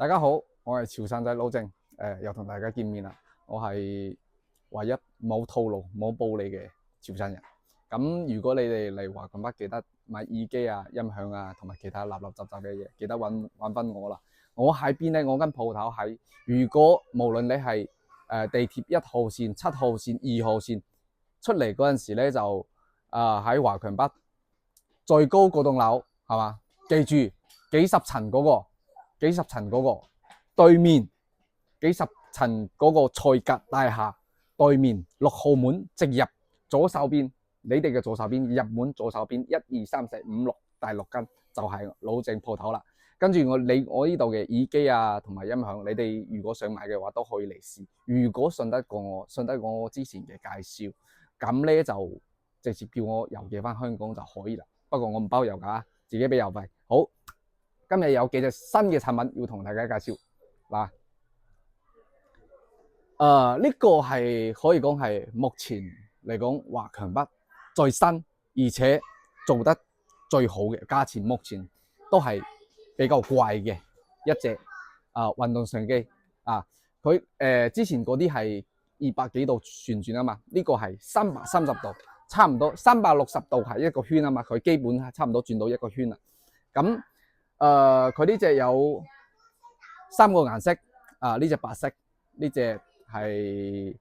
大家好，我係潮汕仔老鄭，又同大家見面啦。我係唯一冇套路冇暴利嘅潮汕人。咁如果你哋嚟華強北，記得買耳機啊、音響啊，同埋其他垃垃雜雜嘅嘢，記得揾翻我啦。我喺邊咧？我間鋪頭喺。如果無論你係地鐵1號線、7號線、2號線出嚟嗰陣時咧，就喺華強北最高嗰棟樓係嘛？記住幾十層嗰個對面，幾十層嗰個賽格大廈對面6號門直入左手邊，你哋嘅左手邊入門左手邊1、2、3、4、5、6第6間就係老鄭鋪頭啦。跟住我呢度嘅耳機啊同埋音響，你哋如果想買嘅話都可以嚟試。如果信得過我之前嘅介紹，咁咧就直接叫我郵寄翻香港就可以啦。不過我唔包郵㗎，自己俾郵費。好。今日有幾隻新嘅產品要同大家介紹嗱，呢個係可以講係目前嚟講華強北最新而且做得最好嘅，價錢目前都係比較貴嘅一隻運動相機啊。佢之前嗰啲係200幾度旋轉啊嘛，呢個係330度，差唔多360度係一個圈啊嘛，佢基本係差唔多轉到一個圈啦。咁佢呢隻有3個顏色，呢隻白色，呢隻係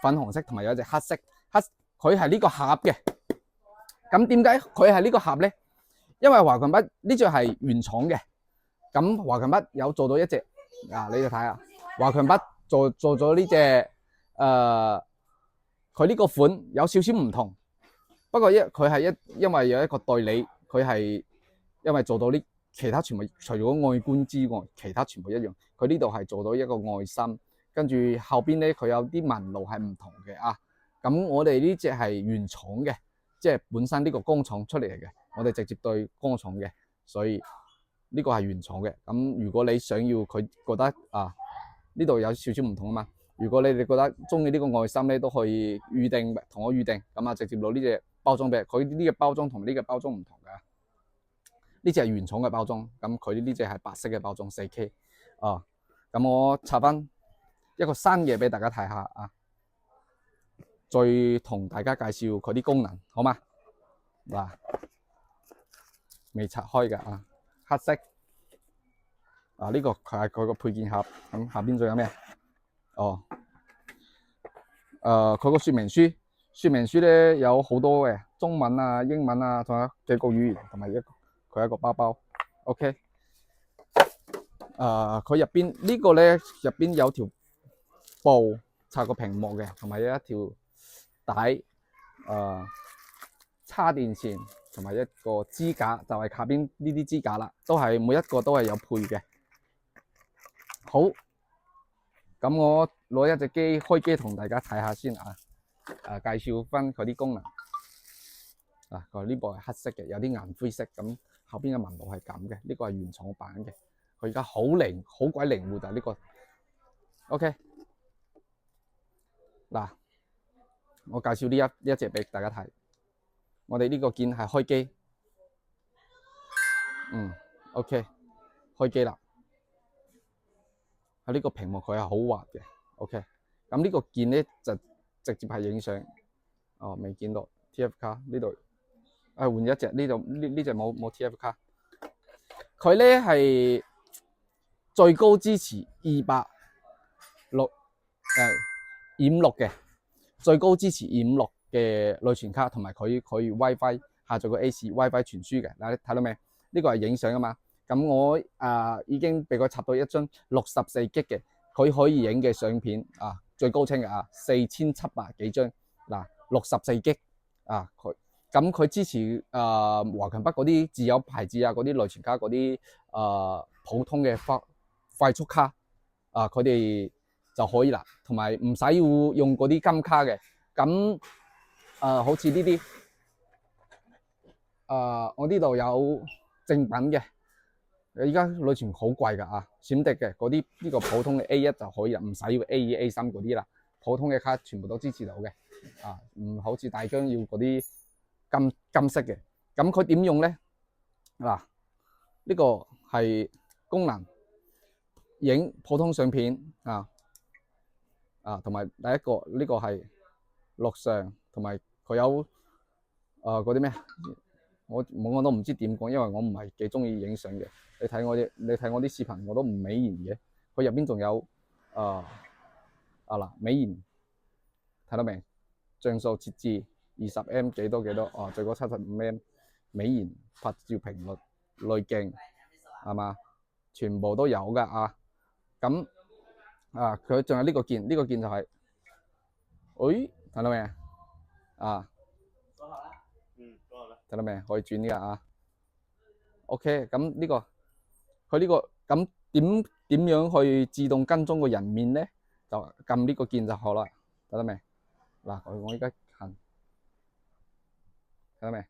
粉紅色，同埋有一隻黑色。佢係呢個盒嘅。咁點解佢係呢個盒咧？因為華強北呢隻係原廠嘅。咁華強北有做到一隻，你哋睇下，華強北做咗呢隻，佢呢個款有少少唔同，不過因為有一個代理，佢係。因為做到呢，其他全部除咗外觀之外，其他全部一樣。佢呢度係做到一個愛心，跟住後邊咧佢有啲紋路係唔同嘅啊。咁我哋呢隻係原廠嘅，即係本身呢個工廠出嚟嘅，我哋直接對工廠嘅，所以呢個係原廠嘅。咁如果你想要佢覺得呢度有少少唔同啊嘛。如果你哋覺得中意呢個愛心咧，都可以預定同我預定，咁直接攞呢隻包裝俾佢。呢個包裝同呢個包裝唔同嘅。呢隻係原廠嘅包裝，咁佢呢隻係白色嘅包裝 4K 咁我插翻一個新嘅俾大家睇下啊，再同大家介紹佢啲功能，好嗎？嗱，未拆開嘅黑色呢個係佢個配件盒，咁下邊仲有咩？佢個說明書咧有好多嘅中文啊、英文啊，仲有幾個語言，同埋佢一個包包 ，OK。佢入邊呢個咧，入邊有條布插個屏幕嘅，同埋有一條帶，插電線，同埋一個支架，就係下邊呢啲支架啦，都係每一個都係有配嘅。好，咁我攞一隻機開機同大家睇下先介紹翻佢啲功能。佢呢部係黑色嘅，有啲銀灰色咁。後邊嘅紋路係咁嘅，呢個係原廠版嘅。佢而家好鬼靈活就係呢個。OK， 嗱，我介紹呢一隻俾大家睇。我哋呢個鍵係開機，OK， 開機啦。喺呢個屏幕佢係好滑嘅 ，OK。咁呢個鍵咧就直接係影相。未見到 TF 卡呢度。換一隻，呢隻冇 TF 卡。佢咧係最高支持256嘅，最高支持256嘅內存卡，同埋佢可以 WiFi 下載個 AC WiFi 傳輸嘅。嗱，你睇到未？呢個係影相啊嘛。咁我已經俾佢插到一張64G嘅，佢可以影嘅相片最高清嘅4700幾張。嗱，64G佢。咁佢支持華強北嗰啲自有牌子嗰啲內存卡嗰啲普通嘅快速卡佢哋就可以啦，同埋唔使要用嗰啲金卡嘅。咁好似呢啲我呢度有正品嘅，而家內存好貴㗎閃迪嘅嗰啲呢個普通嘅 A1 就可以啦，唔使要 A2、A3 嗰啲啦，普通嘅卡全部都支持到嘅唔好似大疆要嗰啲金色嘅。咁佢點用咧？呢個係功能，影普通相片同埋第一個呢個係錄像，同埋佢有嗰啲咩？我都唔知點講，因為我唔係幾中意影相嘅。你睇我啲視頻我都唔美顏嘅。佢入邊仲有美顏，睇到未？像素設置20M 幾多最高75M 美顏拍照頻率濾鏡係嘛？全部都有㗎啊！咁佢仲有呢個鍵，呢個鍵就係，睇到未啊？睇到未？可以轉呢個啊。OK，咁呢個佢呢個咁點樣去自動跟蹤個人面咧？就撳呢個鍵就好啦。睇到未？嗱，我依家行，睇到未？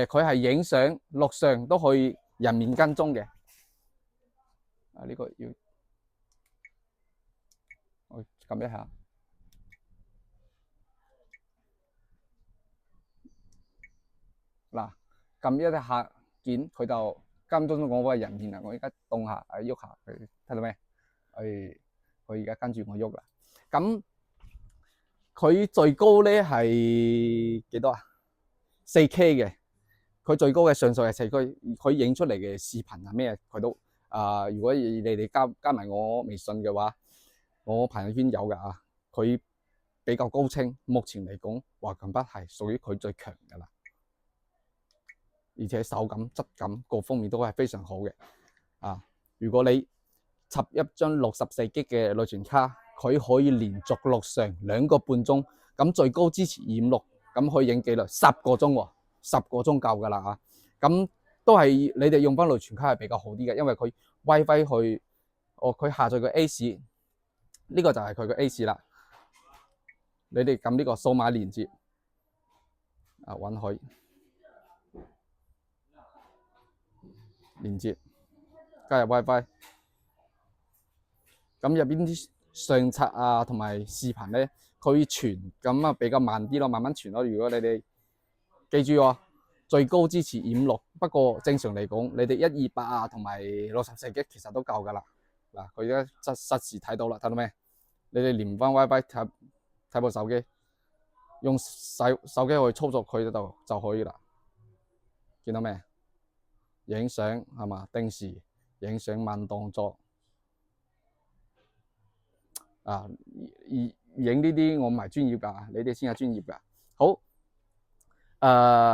佢係影相、錄像都可以人面跟蹤嘅。呢個要我撳一下。嗱，撳一下鍵，佢就跟蹤咗我個人面啦。我而家動下，喐下佢，睇到未？佢而家跟住我喐啦。咁佢最高咧係幾多啊？4K 嘅，佢最高嘅像素係4K。佢影出嚟嘅視頻啊咩，佢都如果你哋加埋我微信嘅話，我朋友圈有㗎啊。佢比較高清，目前嚟講華強北係屬於佢最強㗎啦。而且手感、質感各方面都係非常好嘅如果你插一張64G 嘅內存卡，佢可以連續錄像2個半鐘，咁最高支持256，咁可以影幾耐？10個鐘喎，10個鐘夠㗎啦咁都係你哋用翻內存卡係比較好啲嘅，因為佢 WiFi 去佢下載個 ACE， 呢個就係佢個 ACE 啦。你哋撳呢個數碼連接允許。連接加入 WiFi， 咁入邊啲相冊同埋視頻咧，佢傳咁比較慢啲咯，慢慢傳咯。如果你哋記住最高支持256，不過正常嚟講，你哋128同埋64G其實都夠㗎啦。嗱，佢而家實時睇到啦，睇到咩？你哋連翻 WiFi 睇部手機，用手機去操作佢就可以啦。見到咩？影相係嘛？定時影相慢動作影呢啲我唔係專業㗎，你哋先係專業㗎。好，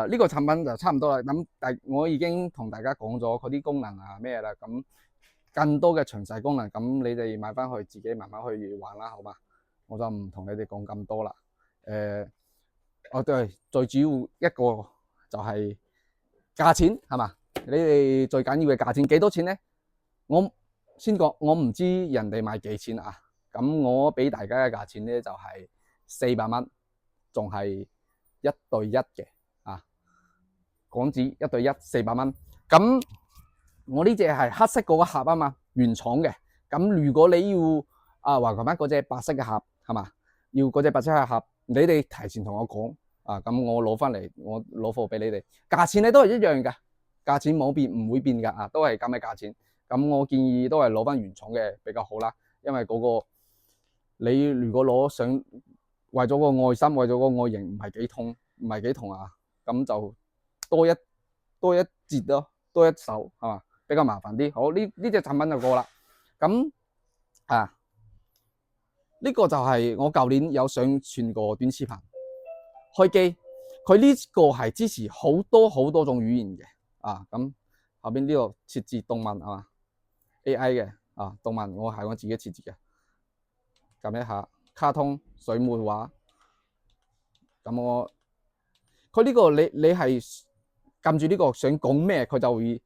呢個產品就差唔多啦。咁我已經同大家講咗佢啲功能咩啦。咁更多嘅詳細功能，咁你哋買翻去自己慢慢去玩啦，好嘛？我就唔同你哋講咁多啦。對，最主要一個就係價錢係嘛？你哋最緊要嘅價錢幾多錢咧？我先講，我唔知人哋賣幾錢咁我俾大家嘅價錢咧就係400蚊，仲係1對1嘅港紙1對1 400蚊。咁我呢隻係黑色嗰個盒啊嘛，原廠嘅。咁如果你要華強北嗰隻白色嘅盒係嘛，要嗰隻白色嘅盒，你哋提前同我講咁我攞翻嚟，我攞貨俾你哋。價錢咧都係一樣嘅。價錢冇變，唔會變㗎都係咁嘅價錢。咁我建議都係攞翻原廠嘅比較好啦，因為嗰個你如果攞上為咗個愛心，為咗個外形唔係幾痛咁就多一截咯，多一手係嘛，比較麻煩啲。好，呢隻產品就過啦。咁呢個就係我舊年有上傳過短視頻開機，佢呢個係支持好多種語言嘅。咁後邊呢度設置動文係嘛 AI 嘅動文，我係我自己設置嘅。撳一下卡通、水墨畫，咁佢呢個你係撳住呢個想講咩，佢就會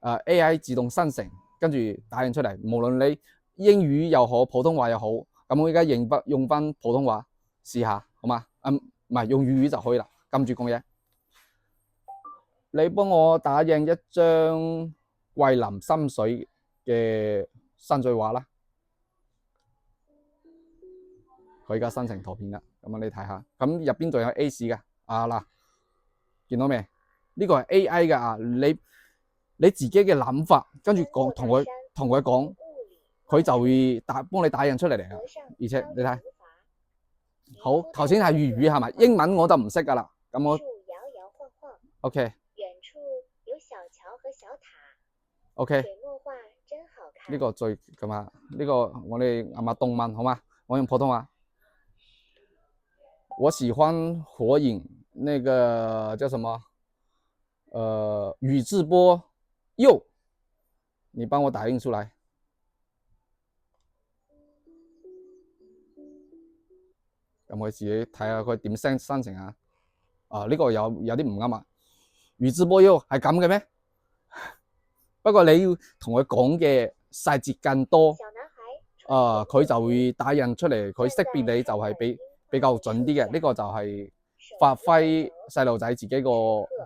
AI 自動生成，跟住打印出嚟。無論你英語又好，普通話又好，咁我而家用翻普通話試下，好嘛？唔係用粵語就可以啦。撳住講嘢。你幫我打印一張桂林深水嘅山水畫啦，佢而家生成圖片啦，咁你睇下，咁入邊仲有 ACE 嘅嗱，見到未？呢個係 AI 嘅你自己嘅諗法，跟住講同佢同佢講，佢就會幫你打印出嚟啊。而且你睇，好，頭先係粵語係咪？英文我就唔識噶啦。咁我 OK。遠處有小橋和小塔。OK。水墨畫真好看。呢個最咁啊，呢個我哋啱啱動漫好嗎？我用普通話。我喜歡火影，那個叫什麼？宇智波鼬，你幫我打印出來。咁我自己睇下佢點生成啊。呢個有啲唔啱啊。宇智波鼬係咁嘅咩？不過你要同佢講嘅細節更多，佢就會打印出嚟，佢識別你就係比較準啲嘅。呢個就係發揮細路仔自己個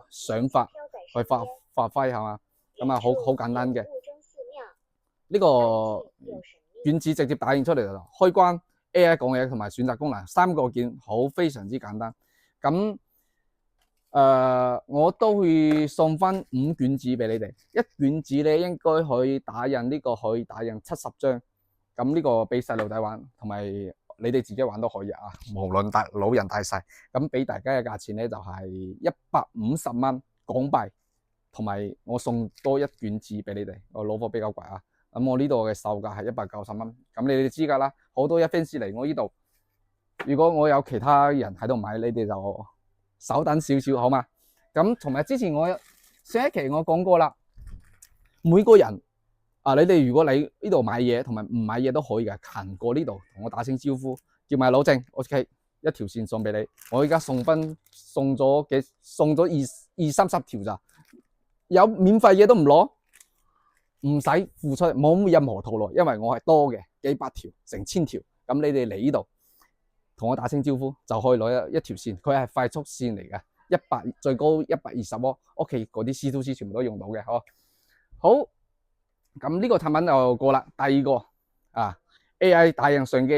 想法去發揮係嘛？咁啊好簡單嘅。呢個卷紙直接打印出嚟啦。開關、AI 講嘢同埋選擇功能3個鍵，好非常之簡單。咁我都會送翻5卷紙俾你哋，一卷紙咧應該可以打印，呢個可以打印70張。咁呢個俾細路仔玩，同埋你哋自己玩都可以啊。無論老人大細，咁俾大家嘅價錢咧就係150蚊港幣，同埋我送多1卷紙俾你哋。我攞貨比較貴啊。咁我呢度嘅售價係190蚊。咁你哋知㗎啦，好多fans嚟我呢度。如果我有其他人喺度買，你哋就稍等少少好嘛？咁同埋之前上一期我講過啦，每個人你哋如果你呢度買嘢同埋唔買嘢都可以嘅，行過呢度同我打聲招呼，叫埋老鄭 ，OK， 一條線送俾你。我而家送咗20-30條咋，有免費嘢都唔攞，唔使付出，冇任何套路，因為我係多嘅，幾百條、成千條，咁你哋嚟呢度同我打聲招呼就可以攞一條線，佢係快速線嚟嘅，最高120W，屋企嗰啲 C2C 全部都用到嘅，好，咁呢個產品就過啦。第二個AI 打印相機，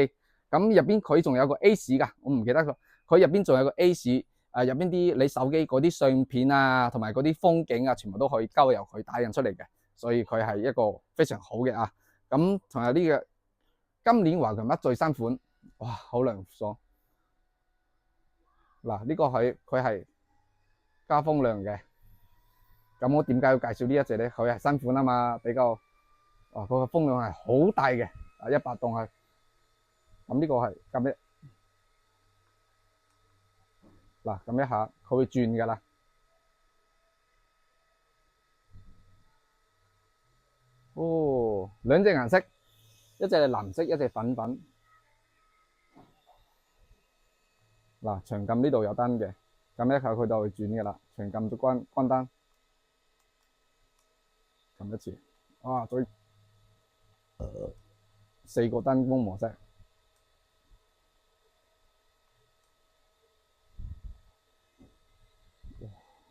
咁入邊佢仲有個 Ace 噶，我唔記得咗，佢入邊仲有個 Ace，入邊啲你手機嗰啲相片啊，同埋嗰啲風景啊，全部都可以交由佢打印出嚟嘅，所以佢係一個非常好嘅啊。咁同埋呢個今年華強北最新款。哇，好涼爽！嗱，呢個佢係加風量嘅。咁我點解要介紹呢一隻咧？佢係新款啊嘛，比較佢個風量係好大嘅，100度係。咁呢個係撳一下，佢會轉噶啦。兩隻顏色，一隻係藍色，一隻粉粉。長撳呢度有燈嘅，撳一下佢就會轉嘅啦。長撳就關燈，撳一次，再4個燈光模式。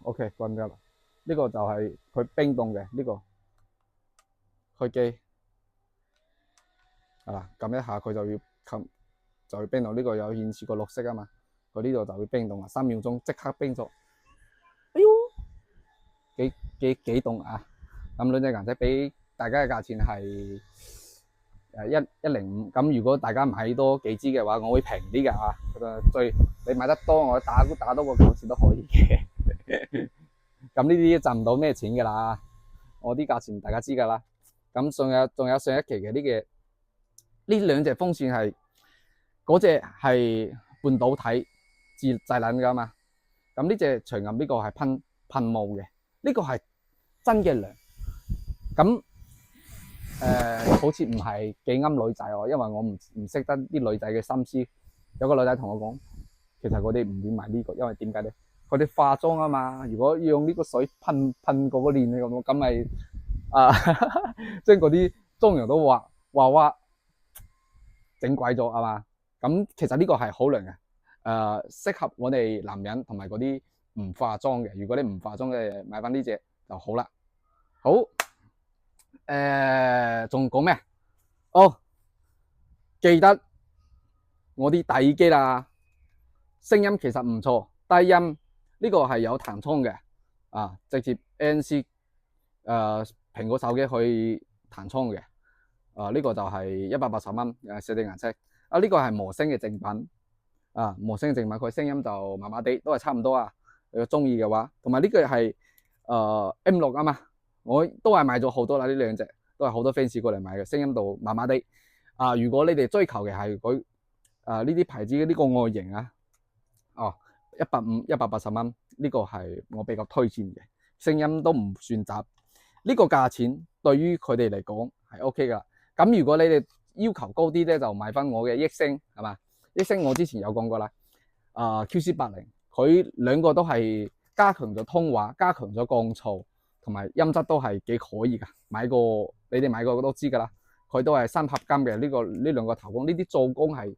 OK， 關咗啦。呢個就係佢冰凍嘅呢個開機，撳一下佢就會冰凍。呢個有顯示個綠色啊嘛。佢呢度就會冰凍啊，3秒鐘即刻冰咗。哎呦，幾凍啊！咁兩隻顏色俾大家嘅價錢係105。咁如果大家買多幾支嘅話，我會平啲嘅你買得多，我打多個9折都可以嘅。咁呢啲賺唔到咩錢㗎啦，我啲價錢大家知㗎啦。咁仲有上一期嘅呢兩隻風扇係嗰隻係半導體製冷噶嘛，咁呢隻長撳呢個係噴霧嘅，呢個係真嘅涼。咁好似唔係幾啱女仔喎，因為我唔識得啲女仔嘅心思。有個女仔同我講，其實我哋唔會買呢個，因為點解咧？佢哋化妝啊嘛，如果用呢個水噴嗰個臉咁咪將嗰啲妝容都畫整鬼咗啊嘛。咁其實呢個係好涼嘅。適合我哋男人同埋嗰啲唔化妝嘅。如果你唔化妝嘅，買翻呢隻就好啦。好，仲講咩？記得我啲大耳機啦，聲音其實唔錯，低音呢個係有彈窗嘅直接 ANC 蘋果手機可以彈窗嘅。呢個就係180蚊，設定顏色。呢個係魔星嘅正品，魔星嘅正品，佢聲音就麻麻地，都係差唔多啊。如果中意嘅話，同埋呢個係M6啊嘛，我都係買咗好多啦，呢兩隻都係好多 fans 過嚟買嘅，聲音度麻麻地。如果你哋追求嘅係佢呢啲牌子嘅呢個外形啊，150、180蚊，呢個係我比較推薦嘅，聲音都唔算雜。呢個價錢對於佢哋嚟講係 OK 噶。咁如果你哋要求高啲咧，就買翻我嘅益聲係嘛？益聲我之前有講過啦，QC80，佢兩個都係加強咗通話，加強咗降噪，同埋音質都係幾可以噶。你哋買過都知噶啦，佢都係三合金嘅呢兩個頭光，呢啲做工係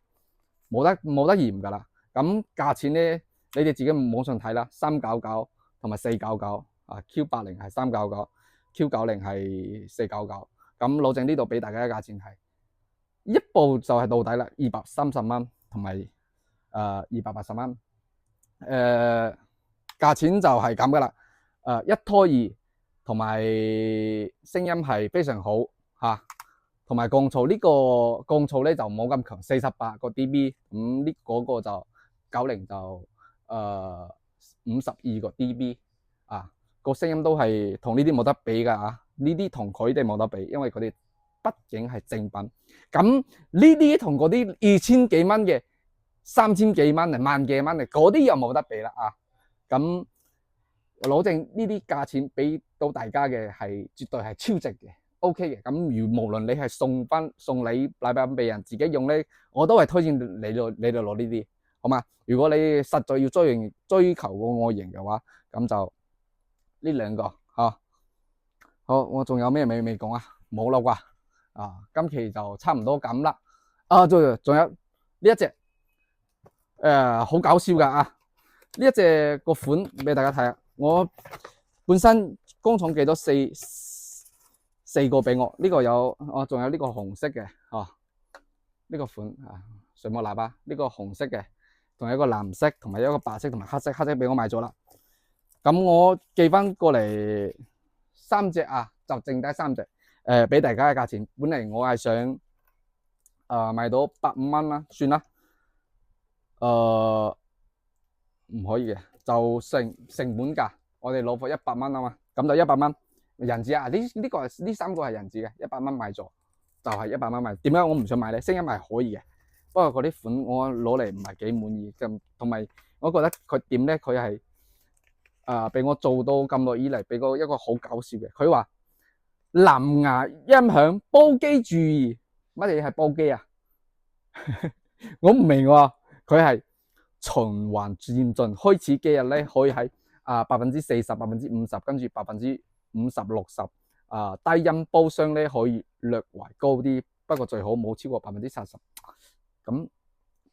冇得嫌噶啦。咁價錢咧，你哋自己網上睇啦，399同埋499，Q80係399，Q90係499。咁老鄭呢度俾大家嘅價錢係一部就係到底啦，230蚊同埋280蚊。價錢就係咁噶啦。一拖二同埋聲音係非常好嚇，同埋降噪呢個降噪咧就冇咁強，48個 dB， 咁呢嗰個就90就52個 dB 個聲音都係同呢啲冇得比噶呢啲同佢哋冇得比，因為佢哋畢竟係正品。咁呢啲同嗰啲2000幾蚊嘅、3000幾蚊、1萬幾蚊嘅嗰啲又冇得比啦咁老鄭呢啲價錢俾到大家嘅係絕對係超值嘅 ，OK 嘅。咁無論你係送禮品俾人自己用咧，我都係推薦你哋攞呢啲，好嘛？如果你實在要追求個外形嘅話，咁就呢兩個好，我仲有咩未講啊？冇啦啩今期就差唔多咁啦。仲有呢一隻好搞笑噶呢一隻個款俾大家睇下。我本身工廠寄咗四個俾我，呢個有仲有呢個紅色嘅呢個款水墨喇叭，呢個紅色嘅，仲有一個藍色，同埋一個白色同埋黑色，黑色俾我買咗啦。咁我寄翻過嚟3隻就剩低3隻俾大家嘅價錢。本嚟我係想賣到150蚊啦，算啦，唔可以嘅，就成本價，我哋攞貨100蚊啊嘛，咁就100蚊人紙呢3個係人紙嘅，100蚊買咗就係100蚊買。點解我唔想買咧？聲音係可以嘅，不過嗰啲款我攞嚟唔係幾滿意，同埋我覺得佢點咧，佢係俾我做到咁耐以嚟，俾個一個好搞笑嘅。佢話藍牙音響煲機注意，乜嘢係煲機啊？我唔明喎，佢係循環漸進，開始幾日咧可以喺40%、50%，跟住50%、60%，低音煲聲咧可以略為高啲，不過最好冇超過70%。咁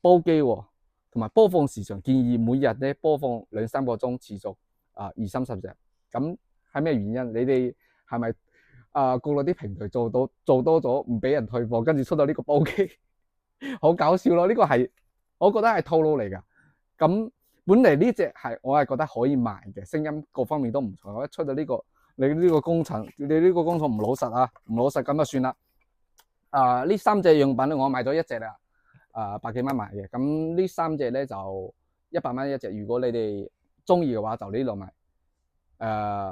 煲機同埋播放時長建議每日咧播放2-3個鐘，持續20-30隻。咁係咩原因？你哋係咪國內啲平台做多咗唔俾人退貨，跟住出到呢個煲機？好搞笑咯！呢個係我覺得係套路嚟噶。咁本嚟呢隻係我係覺得可以賣嘅，聲音各方面都唔錯。我一出到呢個你呢個工程唔老實唔老實咁就算啦。呢3隻樣品我買咗一隻啦，100幾蚊買嘅。咁呢3隻咧就100蚊一隻。如果你哋中意嘅話，就呢度買。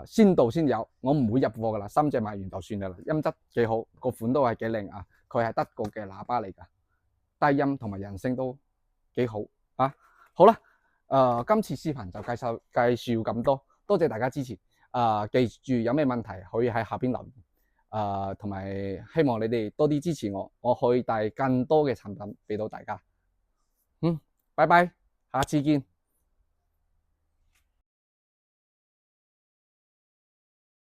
先到先有，我唔會入貨噶啦。3隻買完就算噶啦。音質幾好，個款都係幾靚佢係德國嘅喇叭嚟噶。低音同埋人聲都幾好好啦，今次視頻就介紹咁多，多謝大家支持。記住有咩問題可以喺下邊留言。同埋希望你哋多啲支持我，我可以帶更多嘅產品俾到大家。拜拜，下次見。